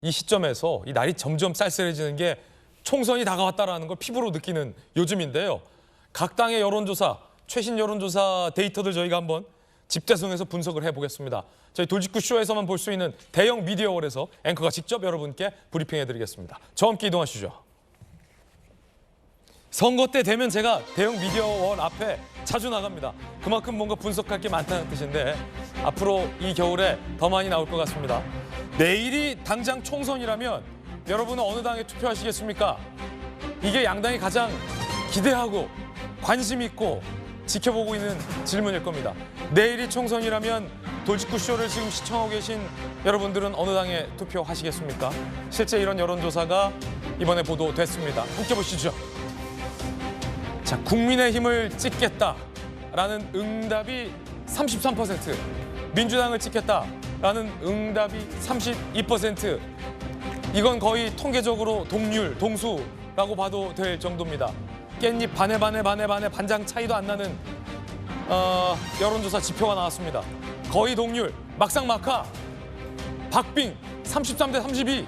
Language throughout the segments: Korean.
이 시점에서 이 날이 점점 쌀쌀해지는 게 총선이 다가왔다라는 걸 피부로 느끼는 요즘인데요. 각 당의 여론조사, 최신 여론조사 데이터들 저희가 한번 집대성해서 분석을 해보겠습니다. 저희 돌직구 쇼에서만 볼 수 있는 대형 미디어월에서 앵커가 직접 여러분께 브리핑해드리겠습니다. 저와 함께 이동하시죠. 선거 때 되면 제가 대형 미디어월 앞에 자주 나갑니다. 그만큼 뭔가 분석할 게 많다는 뜻인데 앞으로 이 겨울에 더 많이 나올 것 같습니다. 내일이 당장 총선이라면 여러분은 어느 당에 투표하시겠습니까? 이게 양당이 가장 기대하고 관심 있고 지켜보고 있는 질문일 겁니다. 내일이 총선이라면 돌직구 쇼를 지금 시청하고 계신 여러분들은 어느 당에 투표하시겠습니까? 실제 이런 여론조사가 이번에 보도됐습니다. 함께 보시죠. 자, 국민의힘을 찍겠다라는 응답이 33%, 민주당을 찍겠다라는 응답이 32%. 이건 거의 통계적으로 동률, 동수라고 봐도 될 정도입니다. 깻잎 반에 반장 차이도 안 나는 여론조사 지표가 나왔습니다. 거의 동률, 막상 막하, 박빙 33대 32.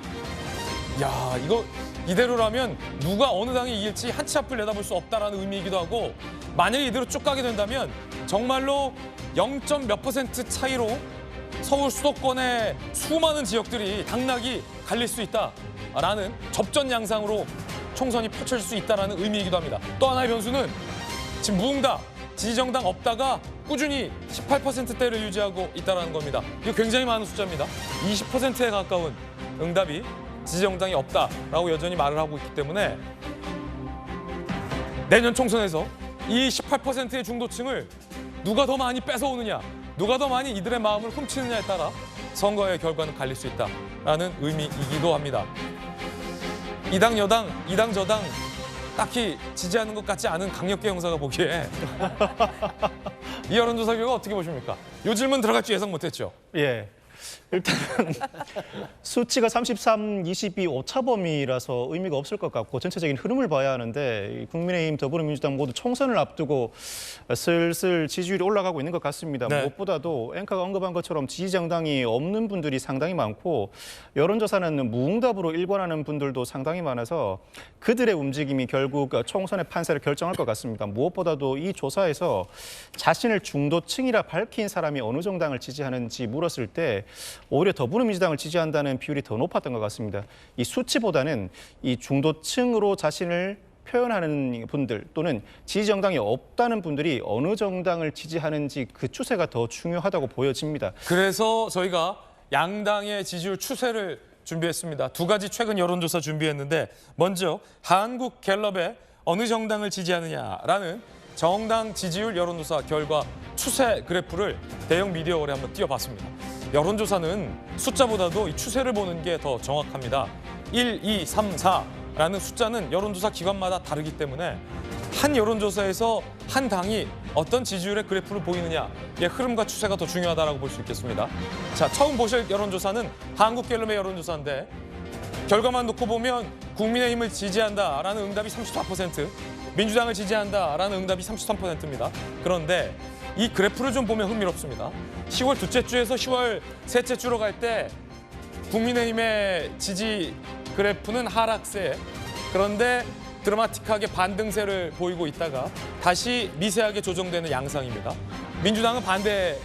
야, 이거 이대로라면 누가 어느 당이 이길지 한 치 앞을 내다볼 수 없다라는 의미이기도 하고, 만약에 이대로 쭉 가게 된다면 정말로 0.몇% 차이로 서울 수도권의 수많은 지역들이 당락이 갈릴 수 있다라는 접전 양상으로 총선이 펼쳐질 수 있다는 의미이기도 합니다. 또 하나의 변수는 지금 무응답, 지지정당 없다가 꾸준히 18%대를 유지하고 있다는 겁니다. 이거 굉장히 많은 숫자입니다. 20%에 가까운 응답이 지지정당이 없다라고 여전히 말을 하고 있기 때문에 내년 총선에서 이 18%의 중도층을 누가 더 많이 뺏어오느냐, 누가 더 많이 이들의 마음을 훔치느냐에 따라 선거의 결과는 갈릴 수 있다라는 의미이기도 합니다. 이당 여당, 이당 저당 딱히 지지하는 것 같지 않은 강력계 형사가 보기에 이 여론조사 결과 어떻게 보십니까? 요 질문 들어갈 줄 예상 못했죠? 예. 일단은 수치가 33, 22 오차범위라서 의미가 없을 것 같고 전체적인 흐름을 봐야 하는데 국민의힘, 더불어민주당 모두 총선을 앞두고 슬슬 지지율이 올라가고 있는 것 같습니다. 네. 무엇보다도 앵커가 언급한 것처럼 지지정당이 없는 분들이 상당히 많고 여론조사는 무응답으로 일관하는 분들도 상당히 많아서 그들의 움직임이 결국 총선의 판세를 결정할 것 같습니다. 무엇보다도 이 조사에서 자신을 중도층이라 밝힌 사람이 어느 정당을 지지하는지 물었을 때 오히려 더불어민주당을 지지한다는 비율이 더 높았던 것 같습니다. 이 수치보다는 이 중도층으로 자신을 표현하는 분들 또는 지지정당이 없다는 분들이 어느 정당을 지지하는지 그 추세가 더 중요하다고 보여집니다. 그래서 저희가 양당의 지지율 추세를 준비했습니다. 두 가지 최근 여론조사 준비했는데 먼저 한국갤럽의 어느 정당을 지지하느냐라는 정당 지지율 여론조사 결과 추세 그래프를 대형 미디어월에 한번 띄워봤습니다. 여론조사는 숫자보다도 이 추세를 보는 게 더 정확합니다. 1, 2, 3, 4라는 숫자는 여론조사 기관마다 다르기 때문에 한 여론조사에서 한 당이 어떤 지지율의 그래프를 보이느냐의 흐름과 추세가 더 중요하다고 볼 수 있겠습니다. 자, 처음 보실 여론조사는 한국갤럽의 여론조사인데 결과만 놓고 보면 국민의힘을 지지한다라는 응답이 34%, 민주당을 지지한다라는 응답이 33%입니다. 그런데 이 그래프를 좀 보면 흥미롭습니다. 10월 둘째 주에서 10월 셋째 주로 갈 때 국민의힘의 지지 그래프는 하락세, 그런데 드라마틱하게 반등세를 보이고 있다가 다시 미세하게 조정되는 양상입니다. 민주당은 반대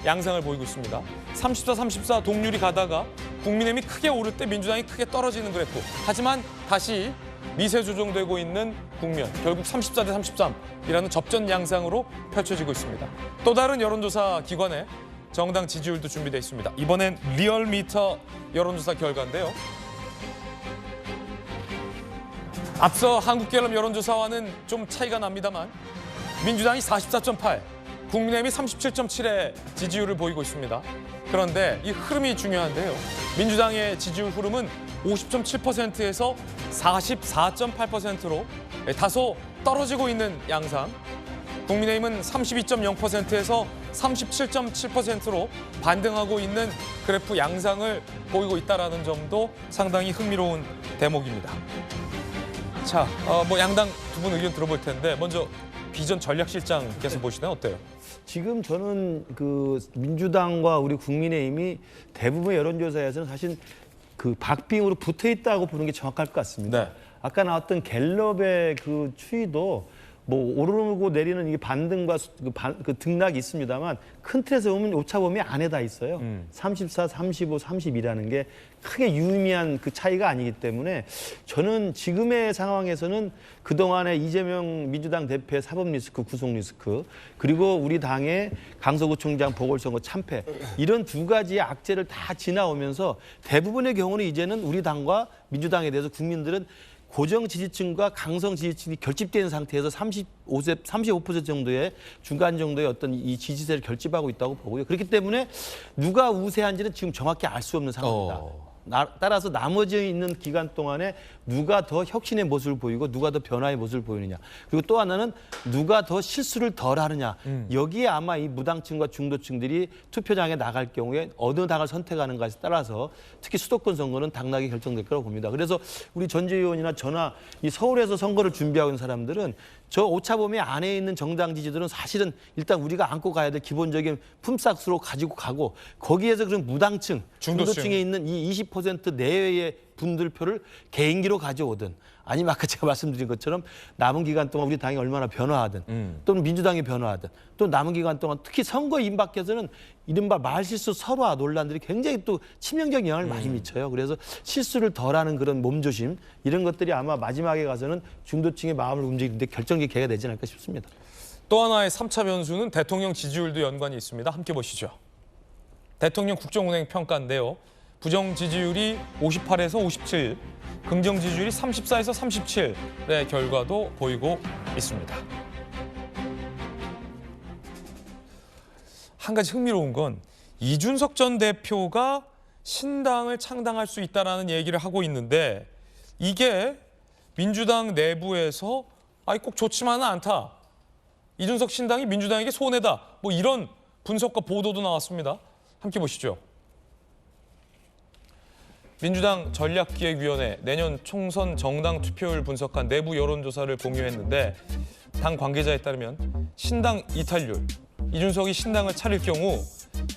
양상을 보이고 있습니다. 34, 34 동률이 가다가 국민의힘이 크게 오를 때 민주당이 크게 떨어지는 그래프. 하지만 다시 미세 조정되고 있는 국면, 결국 34대 33이라는 접전 양상으로 펼쳐지고 있습니다. 또 다른 여론조사 기관의 정당 지지율도 준비되어 있습니다. 이번엔 리얼미터 여론조사 결과인데요. 앞서 한국갤럽 여론조사와는 좀 차이가 납니다만 민주당이 44.8, 국민의힘이 37.7의 지지율을 보이고 있습니다. 그런데 이 흐름이 중요한데요. 민주당의 지지율 흐름은 50.7%에서 44.8%로 다소 떨어지고 있는 양상, 국민의힘은 32.0%에서 37.7%로 반등하고 있는 그래프 양상을 보이고 있다는 점도 상당히 흥미로운 대목입니다. 자, 양당 두 분 의견 들어볼 텐데 먼저 비전 전략실장께서 보시나요? 어때요? 지금 저는 그 민주당과 우리 국민의힘이 대부분의 여론조사에서는 사실 그 박빙으로 붙어 있다고 보는 게 정확할 것 같습니다. 네. 아까 나왔던 갤럽의 그 추이도 뭐 오르고 내리는 이게 반등과 그 등락이 있습니다만 큰 틀에서 보면 오차범위 안에 다 있어요. 34, 35, 32라는 게 크게 유의미한 그 차이가 아니기 때문에 저는 지금의 상황에서는 그동안의 이재명 민주당 대표의 사법 리스크, 구속 리스크 그리고 우리 당의 강서구청장 보궐선거 참패 이런 두 가지의 악재를 다 지나오면서 대부분의 경우는 이제는 우리 당과 민주당에 대해서 국민들은 고정 지지층과 강성 지지층이 결집된 상태에서 35% 정도의 중간 정도의 어떤 이 지지세를 결집하고 있다고 보고요. 그렇기 때문에 누가 우세한지는 지금 정확히 알 수 없는 상황입니다. 따라서 나머지 있는 기간 동안에 누가 더 혁신의 모습을 보이고 누가 더 변화의 모습을 보이느냐. 그리고 또 하나는 누가 더 실수를 덜 하느냐. 여기에 아마 이 무당층과 중도층들이 투표장에 나갈 경우에 어느 당을 선택하는가에 따라서 특히 수도권 선거는 당락이 결정될 거라고 봅니다. 그래서 우리 전재 의원이나 저나 이 서울에서 선거를 준비하고 있는 사람들은 저 오차범위 안에 있는 정당 지지들은 사실은 일단 우리가 안고 가야 될 기본적인 품삯으로 가지고 가고 거기에서 그런 무당층, 중도층에 있는 이 20% 내외의 분들 표를 개인기로 가져오든 아니면 아까 제가 말씀드린 것처럼 남은 기간 동안 우리 당이 얼마나 변화하든 또는 민주당이 변화하든 또 남은 기간 동안 특히 선거 임박해서는 이른바 말실수 설화 논란들이 굉장히 또 치명적 영향을 많이 미쳐요. 그래서 실수를 덜하는 그런 몸조심 이런 것들이 아마 마지막에 가서는 중도층의 마음을 움직이는데 결정적인 계기가 되지 않을까 싶습니다. 또 하나의 3차 변수는 대통령 지지율도 연관이 있습니다. 함께 보시죠. 대통령 국정운행 평가인데요. 부정 지지율이 58에서 57, 긍정 지지율이 34에서 37의 결과도 보이고 있습니다. 한 가지 흥미로운 건 이준석 전 대표가 신당을 창당할 수 있다는 얘기를 하고 있는데 이게 민주당 내부에서 꼭 좋지만은 않다. 이준석 신당이 민주당에게 손해다. 뭐 이런 분석과 보도도 나왔습니다. 함께 보시죠. 민주당 전략기획위원회 내년 총선 정당 투표율 분석한 내부 여론조사를 공유했는데 당 관계자에 따르면 신당 이탈률, 이준석이 신당을 차릴 경우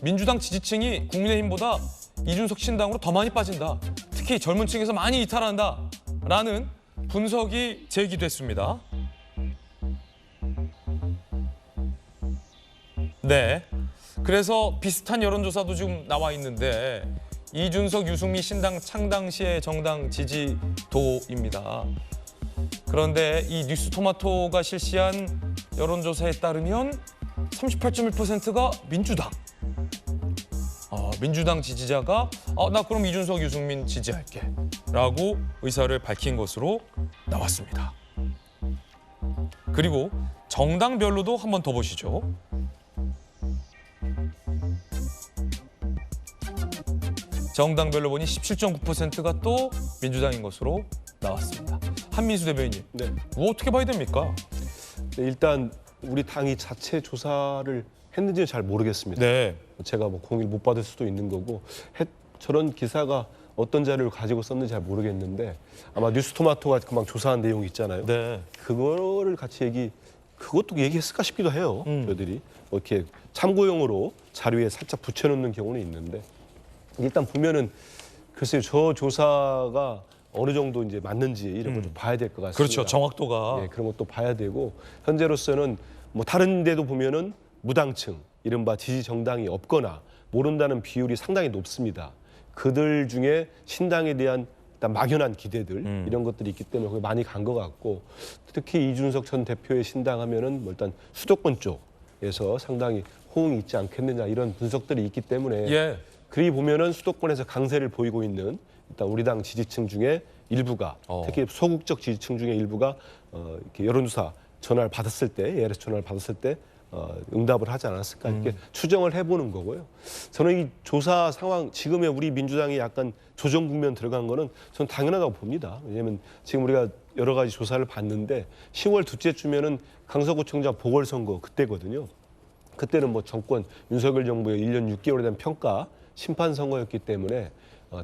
민주당 지지층이 국민의힘보다 이준석 신당으로 더 많이 빠진다. 특히 젊은 층에서 많이 이탈한다라는 분석이 제기됐습니다. 네, 그래서 비슷한 여론조사도 지금 나와 있는데 이준석, 유승민 신당 창당 시의 정당 지지도입니다. 그런데 이 뉴스토마토가 실시한 여론조사에 따르면 38.1%가 민주당. 민주당 지지자가 나 그럼 이준석, 유승민 지지할게 라고 의사를 밝힌 것으로 나왔습니다. 그리고 정당별로도 한 번 더 보시죠. 정당별로 보니 17.9%가 또 민주당인 것으로 나왔습니다. 한민수 대변인님, 네. 뭐 어떻게 봐야 됩니까? 네, 일단 우리 당이 자체 조사를 했는지는 잘 모르겠습니다. 네. 제가 뭐 공의를 못 받을 수도 있는 거고 저런 기사가 어떤 자료를 가지고 썼는지 잘 모르겠는데 아마 뉴스토마토가 금방 조사한 내용 있잖아요. 네. 그거를 같이 그것도 얘기했을까 싶기도 해요. 저희들이 뭐 이렇게 참고용으로 자료에 살짝 붙여놓는 경우는 있는데 일단 보면은 글쎄요 저 조사가 어느 정도 이제 맞는지 이런 걸 좀 봐야 될 것 같습니다. 그렇죠. 정확도가. 네, 그런 것도 봐야 되고 현재로서는 뭐 다른 데도 보면은 무당층, 이른바 지지 정당이 없거나 모른다는 비율이 상당히 높습니다. 그들 중에 신당에 대한 일단 막연한 기대들 이런 것들이 있기 때문에 거기 많이 간 것 같고 특히 이준석 전 대표의 신당 하면은 뭐 일단 수도권 쪽에서 상당히 호응이 있지 않겠느냐 이런 분석들이 있기 때문에 예. 그리 보면은 수도권에서 강세를 보이고 있는 일단 우리 당 지지층 중에 일부가 특히 소극적 지지층 중에 일부가 이렇게 여론조사 전화를 받았을 때 ARS 전화를 받았을 때 응답을 하지 않았을까 이렇게 추정을 해보는 거고요. 저는 이 조사 상황 지금의 우리 민주당이 약간 조정 국면 들어간 거는 저는 당연하다고 봅니다. 왜냐하면 지금 우리가 여러 가지 조사를 봤는데 10월 둘째 주면은 강서구청장 보궐선거 그때거든요. 그때는 뭐 정권 윤석열 정부의 1년 6개월에 대한 평가 심판 선거였기 때문에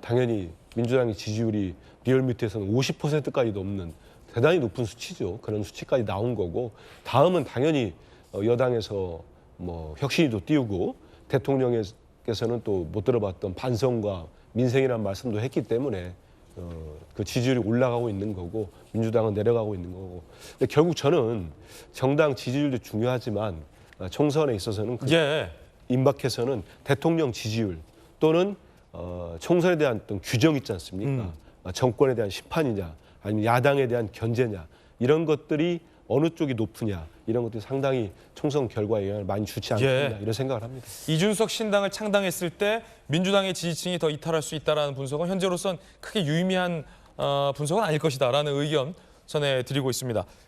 당연히 민주당의 지지율이 리얼미터에서는 50%까지 넘는 대단히 높은 수치죠. 그런 수치까지 나온 거고 다음은 당연히 여당에서 뭐 혁신위도 띄우고 대통령께서는 또 못 들어봤던 반성과 민생이라는 말씀도 했기 때문에 그 지지율이 올라가고 있는 거고 민주당은 내려가고 있는 거고. 근데 결국 저는 정당 지지율도 중요하지만 총선에 있어서는 예. 임박해서는 대통령 지지율 또는 총선에 대한 어떤 규정 있지 않습니까? 정권에 대한 심판이냐 아니면 야당에 대한 견제냐 이런 것들이 어느 쪽이 높으냐 이런 것들이 상당히 총선 결과에 영향을 많이 주지 않겠나 이런 생각을 합니다. 이준석 신당을 창당했을 때 민주당의 지지층이 더 이탈할 수 있다는 분석은 현재로선 크게 유의미한 분석은 아닐 것이다라는 의견 전해드리고 있습니다.